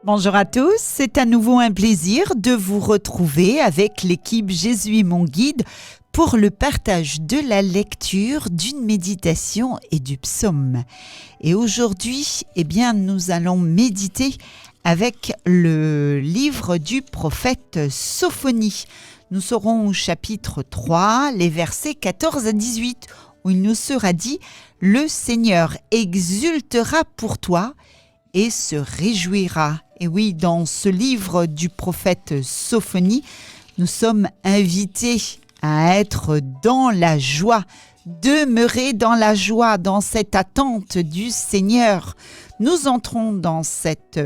Bonjour à tous, c'est à nouveau un plaisir de vous retrouver avec l'équipe Jésus est mon guide pour le partage de la lecture, d'une méditation et du psaume. Et aujourd'hui, nous allons méditer avec le livre du prophète Sophonie. Nous serons au chapitre 3, les versets 14 à 18, où il nous sera dit « Le Seigneur exultera pour toi et se réjouira ». Et oui, dans ce livre du prophète Sophonie, nous sommes invités à être dans la joie, demeurer dans la joie, dans cette attente du Seigneur. Nous entrons dans cette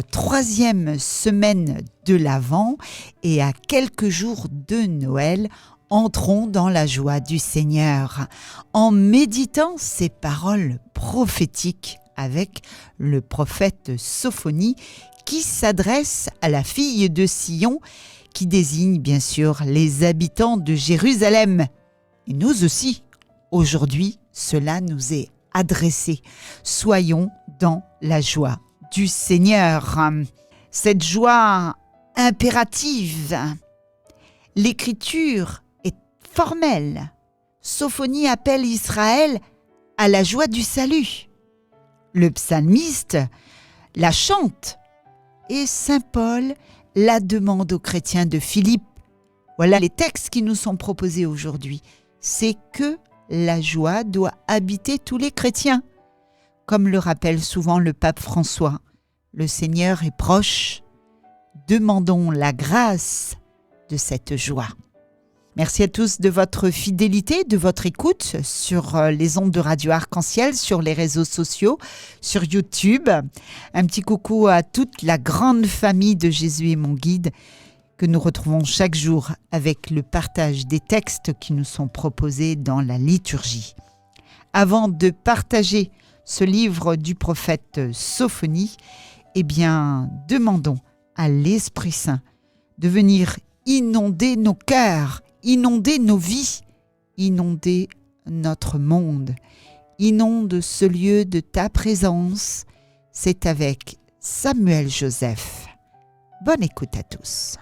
troisième semaine de l'Avent et à quelques jours de Noël, entrons dans la joie du Seigneur en méditant ces paroles prophétiques avec le prophète Sophonie qui s'adresse à la fille de Sion, qui désigne bien sûr les habitants de Jérusalem. Et nous aussi, aujourd'hui, cela nous est adressé. Soyons dans la joie du Seigneur. Cette joie impérative. L'écriture est formelle. Sophonie appelle Israël à la joie du salut. Le psalmiste la chante et saint Paul la demande aux chrétiens de Philippe. Voilà les textes qui nous sont proposés aujourd'hui. C'est que la joie doit habiter tous les chrétiens. Comme le rappelle souvent le pape François, le Seigneur est proche. Demandons la grâce de cette joie. Merci à tous de votre fidélité, de votre écoute sur les ondes de Radio Arc-en-Ciel, sur les réseaux sociaux, sur YouTube. Un petit coucou à toute la grande famille de Jésus est mon guide que nous retrouvons chaque jour avec le partage des textes qui nous sont proposés dans la liturgie. Avant de partager ce livre du prophète Sophonie, demandons à l'Esprit Saint de venir inonder nos cœurs, inonder nos vies, inonder notre monde, inonde ce lieu de ta présence. C'est avec Samuel Joseph. Bonne écoute à tous.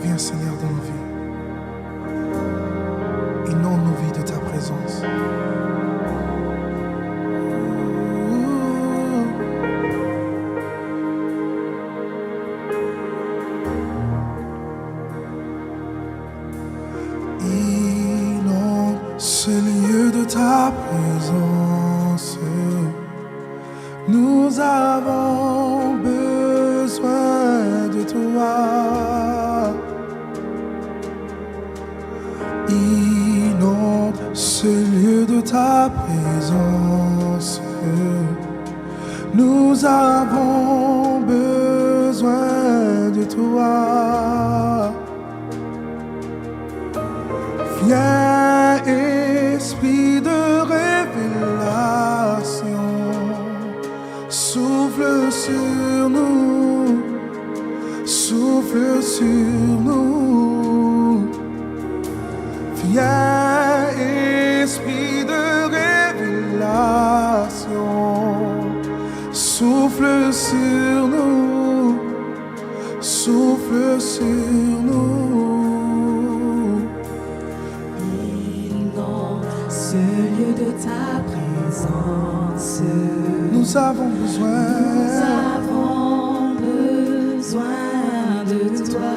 Viens Seigneur dans nos vies, inonde nos vies de ta présence. Inonde ce lieu de ta présence, nous avons besoin de toi. Inonde ce lieu de ta présence, nous avons besoin de toi. Viens, Esprit de révélation, souffle sur nous, souffle sur nous. Viens, Esprit de révélation, souffle sur nous, souffle sur nous. Inonde ce lieu de ta présence, Nous avons besoin de toi.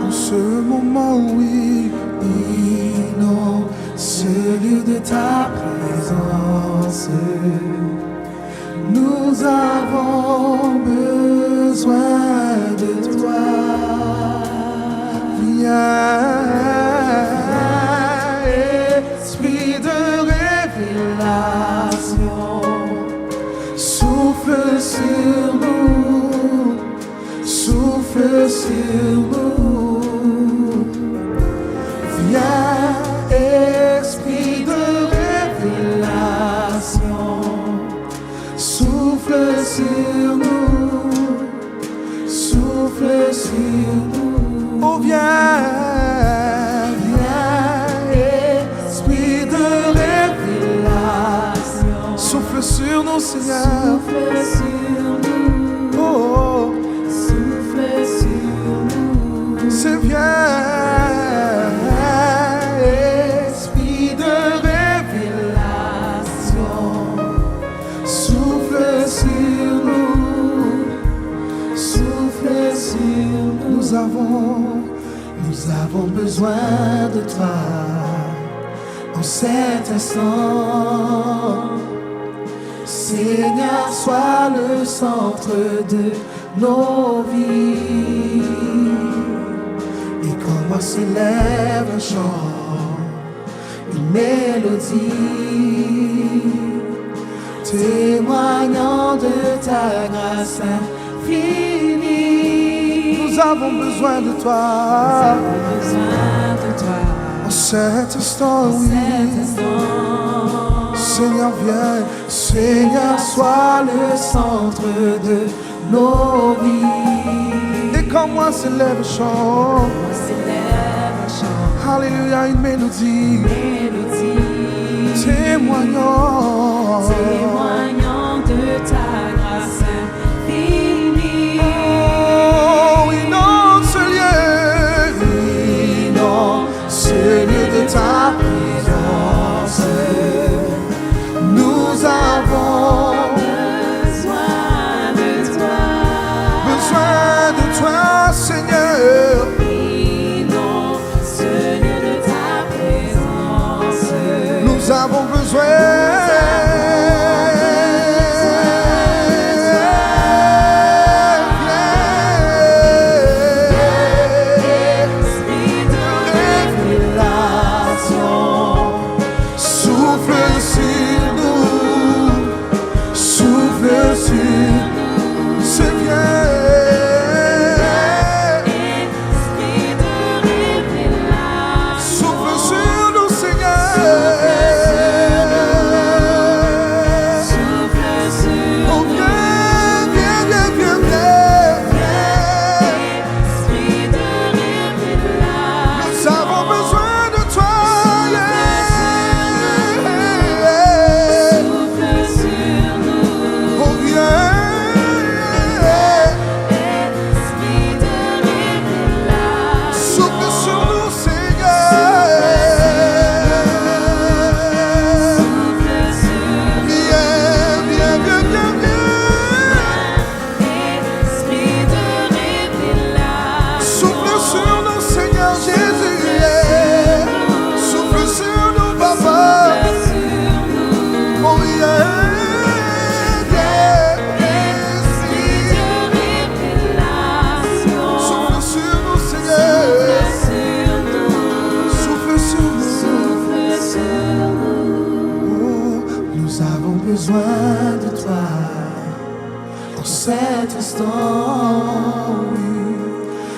En ce moment, oui. Inonde ce lieu de ta présence, Nous avons besoin de toi. Viens, Esprit de révélation, souffle sur nous, souffle sur nous. Viens, sur nous, souffle sur nous. Oh, viens, Esprit de révélation, souffle sur nous, Seigneur. souffle sur nous, Oh, souffle sur nous. c'est bien. Esprit de révélation, souffle sur nous, souffle sur nous. Nous avons besoin de toi en cet instant. Seigneur, sois le centre de nos vies. Et quand moi s'élève un chant, une mélodie, témoignant de ta grâce infinie. Nous avons besoin de toi. En cet instant, oui. Seigneur, viens. Seigneur, sois le centre de nos vies. Et quand moi s'élève un chant, alléluia, une mélodie, témoignant de ta grâce infinie. Oh, inonde ce lieu, Ce lieu de ta présence, nous avons besoin de toi. besoin de toi, Seigneur. Ce lieu de ta présence, Nous avons besoin. Esprit de révélation, Souffle sur nous, souffle sur nous, c'est bien. Esprit de révélation, Souffle sur nous, Seigneur. souffle sur Oh, viens, viens, viens, viens, viens. Esprit de révélation, Nous avons besoin de toi. souffle sur nous. Oh, viens. Esprit de révélation, Souffle sur nous, Seigneur. souffle sur nous. Viens, viens, viens, viens, viens. Esprit de révélation, Souffle sur nous, Seigneur Jésus. Souffle sur nous, Papa. sur nous. Oh, viens, viens. Esprit de révélation, Souffle sur nous, Seigneur. sur nous. Souffle sur nous. Souffle sur nous. Oh, Nous avons besoin de toi en cet instant, oui.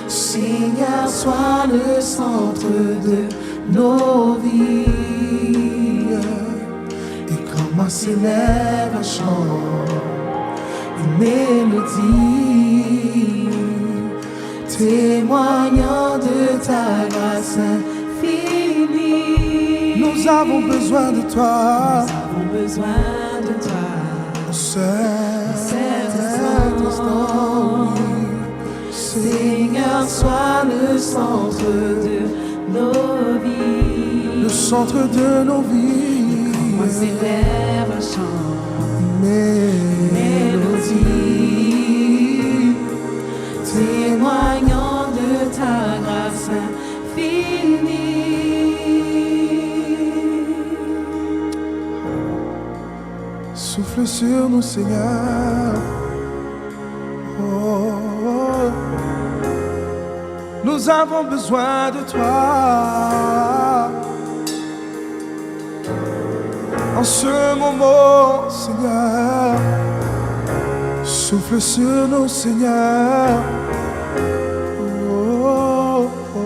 Seigneur, sois le centre de nos vies. Et quand moi s'élève un chant, une mélodie, témoignant de ta grâce infinie. nous avons besoin de toi. Nous avons besoin de toi. Cet instant, oui. Seigneur, sois le centre de nos vies. Le centre de nos vies. Moi s'élève un chant, Mélodie. témoignant de ta grâce infinie. Souffle sur nous, Seigneur. Oh, oh. Nous avons besoin de toi. En ce moment, Seigneur, souffle sur nous, Seigneur. Oh, oh, oh,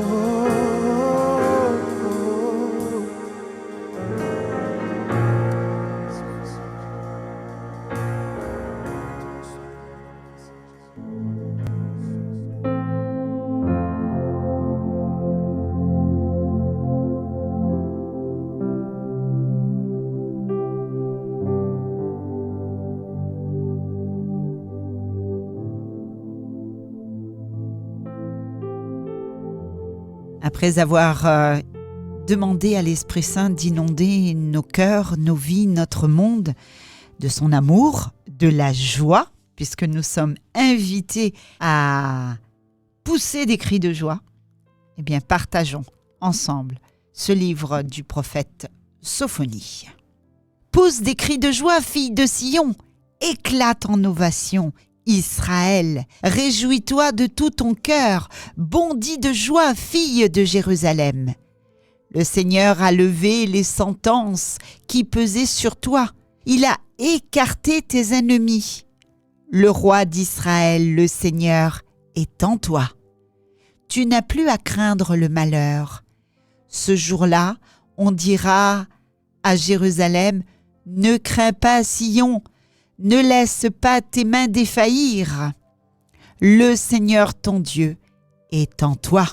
oh. Après avoir demandé à l'Esprit Saint d'inonder nos cœurs, nos vies, notre monde, de son amour, de la joie, puisque nous sommes invités à pousser des cris de joie, eh bien, partageons ensemble ce livre du prophète Sophonie. Pousse des cris de joie, fille de Sion, éclate en ovation, Israël, réjouis-toi de tout ton cœur, bondis de joie, fille de Jérusalem. Le Seigneur a levé les sentences qui pesaient sur toi, il a écarté tes ennemis. Le roi d'Israël, le Seigneur, est en toi. Tu n'as plus à craindre le malheur. Ce jour-là, on dira à Jérusalem, « Ne crains pas, Sion, ne laisse pas tes mains défaillir. Le Seigneur ton Dieu est en toi.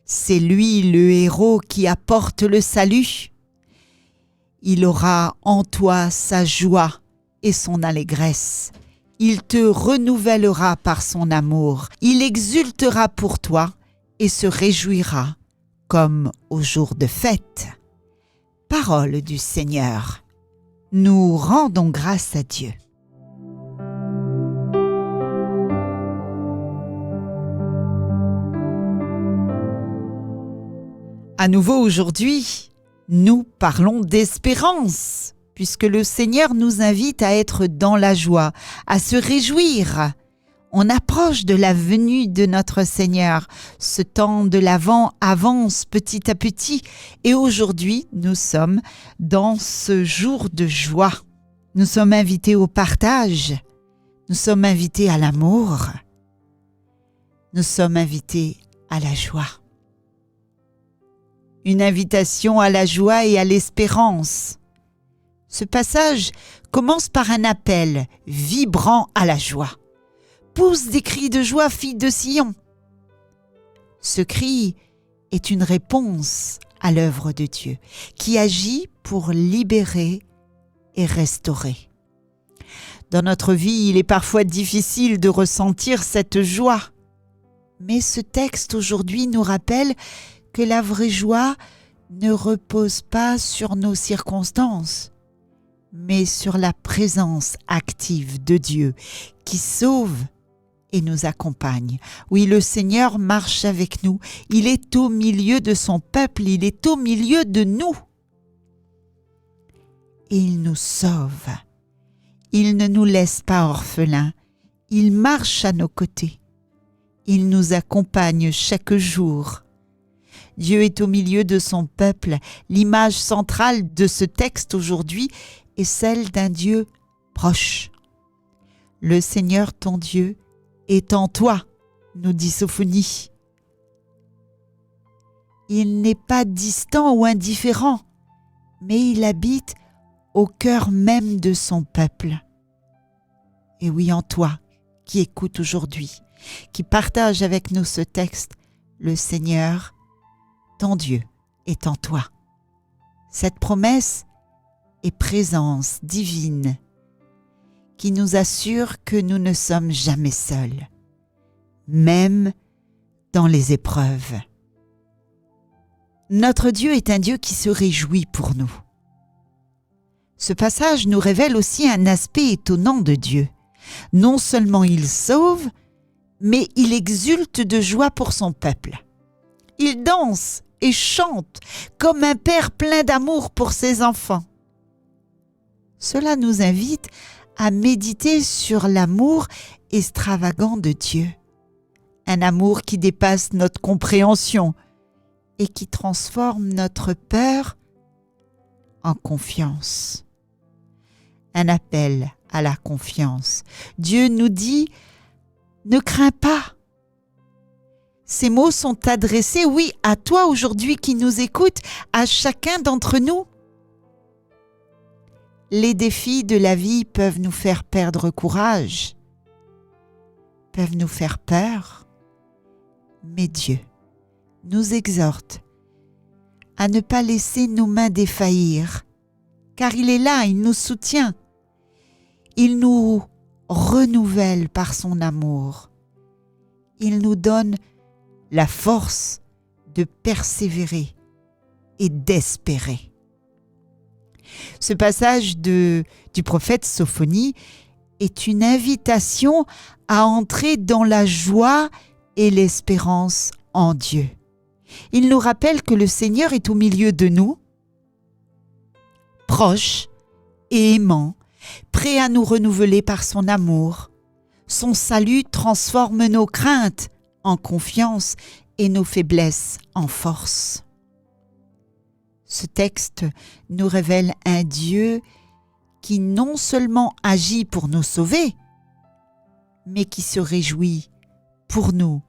C'est lui le héros qui apporte le salut. Il aura en toi sa joie et son allégresse. Il te renouvellera par son amour. Il exultera pour toi et se réjouira comme au jour de fête. » Parole du Seigneur. Nous rendons grâce à Dieu. À nouveau aujourd'hui, nous parlons d'espérance, puisque le Seigneur nous invite à être dans la joie, à se réjouir. On approche de la venue de notre Seigneur. Ce temps de l'Avent avance petit à petit et aujourd'hui, nous sommes dans ce jour de joie. Nous sommes invités au partage, nous sommes invités à l'amour, nous sommes invités à la joie. Une invitation à la joie et à l'espérance. Ce passage commence par un appel vibrant à la joie. Pousse des cris de joie, fille de Sion. Ce cri est une réponse à l'œuvre de Dieu, qui agit pour libérer et restaurer. Dans notre vie, il est parfois difficile de ressentir cette joie. Mais ce texte aujourd'hui nous rappelle que la vraie joie ne repose pas sur nos circonstances, mais sur la présence active de Dieu qui sauve et nous accompagne. Oui, le Seigneur marche avec nous. Il est au milieu de son peuple, il est au milieu de nous. Et il nous sauve. Il ne nous laisse pas orphelins. Il marche à nos côtés. Il nous accompagne chaque jour. Dieu est au milieu de son peuple. L'image centrale de ce texte aujourd'hui est celle d'un Dieu proche. Le Seigneur ton Dieu est en toi, nous dit Sophonie. Il n'est pas distant ou indifférent, mais il habite au cœur même de son peuple. Et oui, en toi, qui écoute aujourd'hui, qui partage avec nous ce texte, le Seigneur, ton Dieu, est en toi. Cette promesse est présence divine qui nous assure que nous ne sommes jamais seuls, même dans les épreuves. Notre Dieu est un Dieu qui se réjouit pour nous. Ce passage nous révèle aussi un aspect étonnant de Dieu. Non seulement il sauve, mais il exulte de joie pour son peuple. Il danse et chante comme un père plein d'amour pour ses enfants. Cela nous invite à méditer sur l'amour extravagant de Dieu. Un amour qui dépasse notre compréhension et qui transforme notre peur en confiance. Un appel à la confiance. Dieu nous dit « Ne crains pas ». Ces mots sont adressés, oui, à toi aujourd'hui qui nous écoutes, à chacun d'entre nous. Les défis de la vie peuvent nous faire perdre courage, peuvent nous faire peur, mais Dieu nous exhorte à ne pas laisser nos mains défaillir, car il est là, il nous soutient, il nous renouvelle par son amour, il nous donne la force de persévérer et d'espérer. Ce passage du prophète Sophonie est une invitation à entrer dans la joie et l'espérance en Dieu. Il nous rappelle que le Seigneur est au milieu de nous, proche et aimant, prêt à nous renouveler par son amour. Son salut transforme nos craintes en confiance et nos faiblesses en force. Ce texte nous révèle un Dieu qui non seulement agit pour nous sauver, mais qui se réjouit pour nous,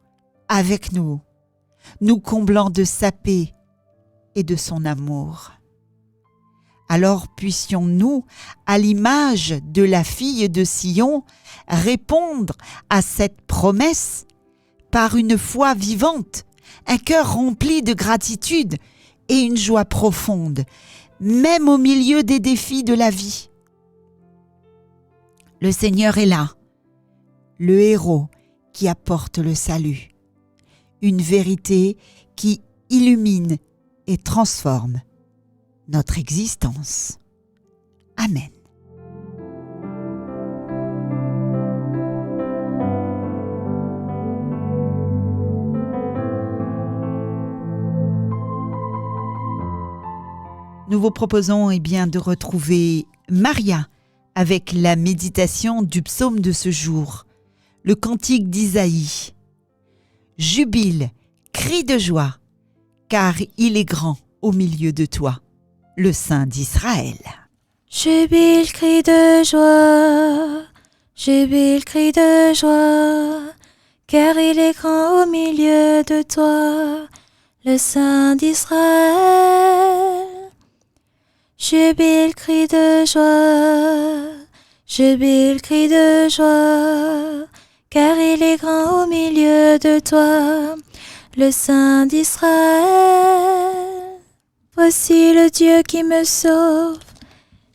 avec nous, nous comblant de sa paix et de son amour. Alors puissions-nous, à l'image de la fille de Sion, répondre à cette promesse par une foi vivante, un cœur rempli de gratitude et une joie profonde, même au milieu des défis de la vie. Le Seigneur est là, le héros qui apporte le salut, une vérité qui illumine et transforme notre existence. Amen. Nous vous proposons de retrouver Maria avec la méditation du psaume de ce jour, le cantique d'Isaïe. Jubile, crie de joie, car il est grand au milieu de toi, le Saint d'Israël. Jubile, crie de joie, jubile, crie de joie, car il est grand au milieu de toi, le Saint d'Israël. Jubile, crie de joie, jubile, crie de joie, car il est grand au milieu de toi, le Saint d'Israël. Voici le Dieu qui me sauve,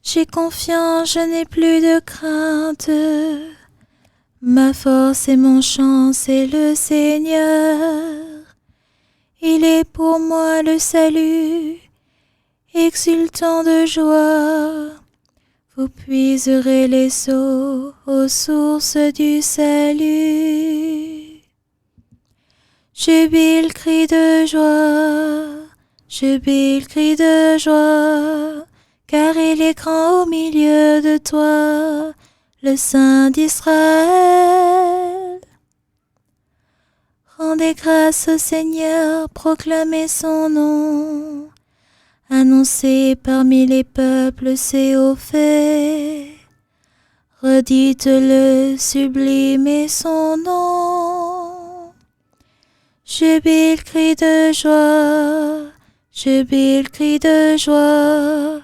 j'ai confiance, je n'ai plus de crainte. Ma force et mon chant, c'est le Seigneur. Il est pour moi le salut, exultant de joie. Vous puiserez les eaux aux sources du salut. Jubile, crie de joie, jubile, crie de joie, car il est grand au milieu de toi, le Saint d'Israël. Rendez grâce au Seigneur, proclamez son nom. Annoncez parmi les peuples ses hauts faits. Redites-le, sublimez son nom. Jubile, crie de joie, jubile, crie de joie,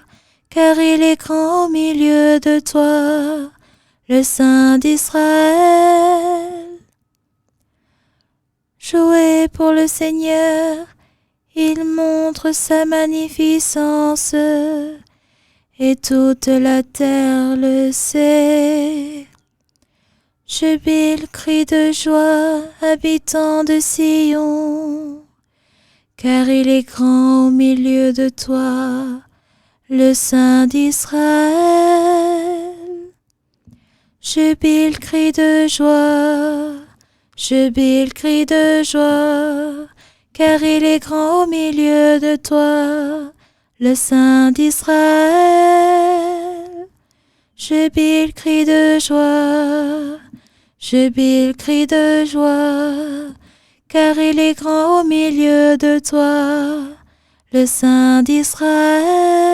car il est grand au milieu de toi, le Saint d'Israël. Jouez pour le Seigneur, il montre sa magnificence, et toute la terre le sait. Jubile, crie de joie, habitants de Sion, car il est grand au milieu de toi, le Saint d'Israël. Jubile, crie de joie, jubile, crie de joie, car il est grand au milieu de toi, le Saint d'Israël. Jubile, crie de joie, jubile, crie de joie, car il est grand au milieu de toi, le Saint d'Israël.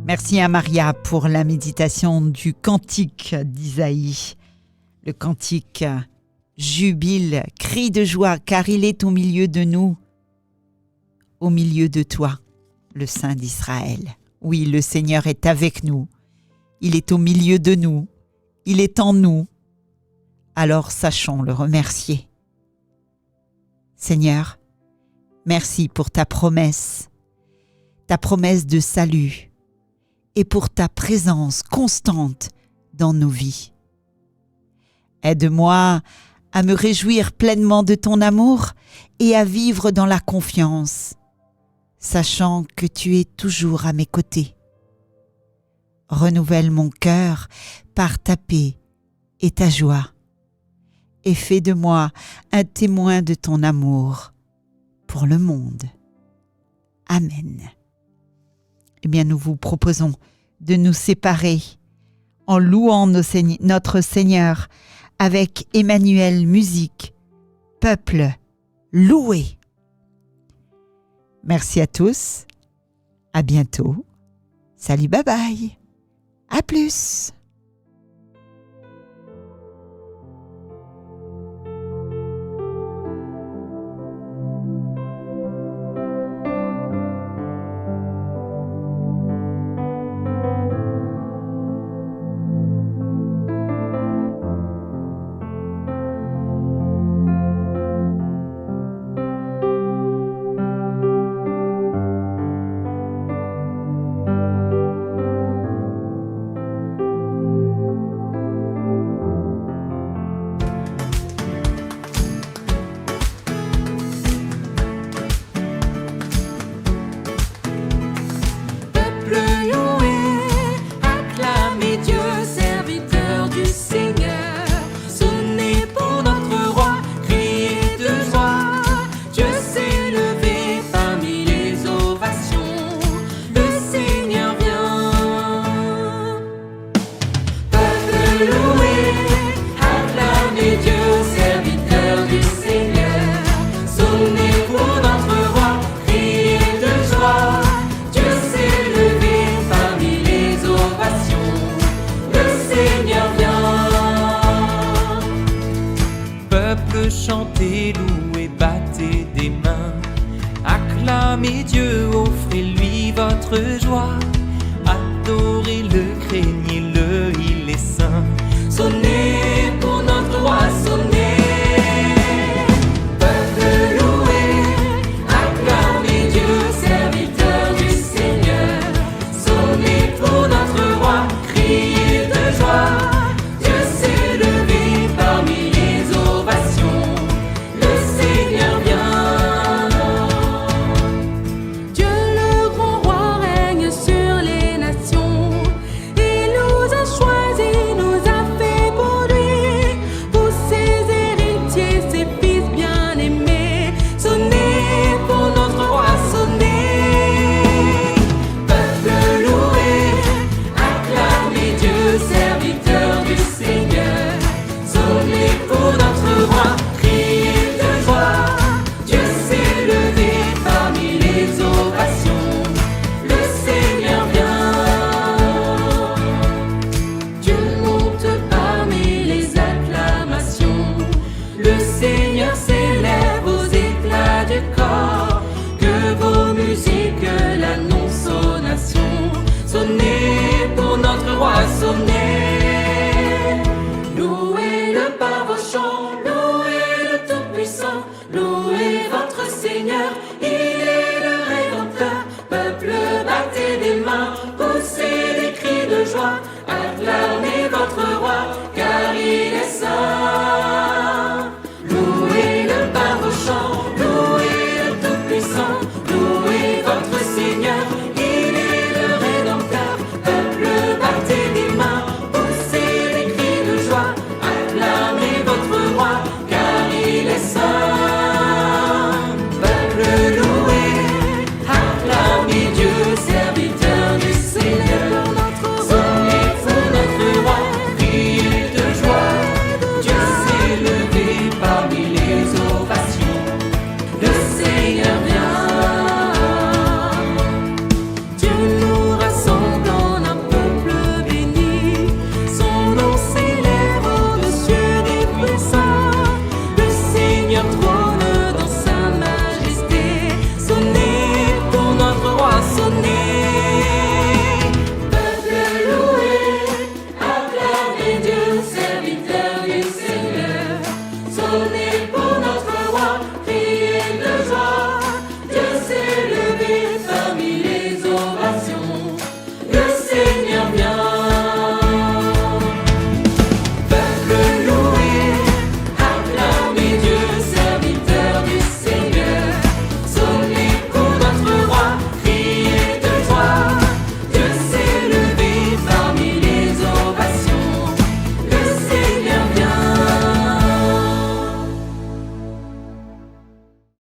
Merci à Maria pour la méditation du cantique d'Isaïe, le cantique jubile, crie de joie, car il est au milieu de nous, au milieu de toi, le Saint d'Israël. Oui, le Seigneur est avec nous. Il est au milieu de nous. Il est en nous. Alors sachons le remercier. Seigneur, merci pour ta promesse de salut et pour ta présence constante dans nos vies. Aide-moi à me réjouir pleinement de ton amour et à vivre dans la confiance, sachant que tu es toujours à mes côtés. Renouvelle mon cœur par ta paix et ta joie, et fais de moi un témoin de ton amour pour le monde. Amen. Eh bien, nous vous proposons de nous séparer en louant notre Seigneur avec Emmanuel Musique, Peuple loué. Merci à tous, à bientôt, salut, bye bye, à plus. Chantez, louez, battez des mains, acclamez Dieu, offrez-lui votre joie, adorez-le, craignez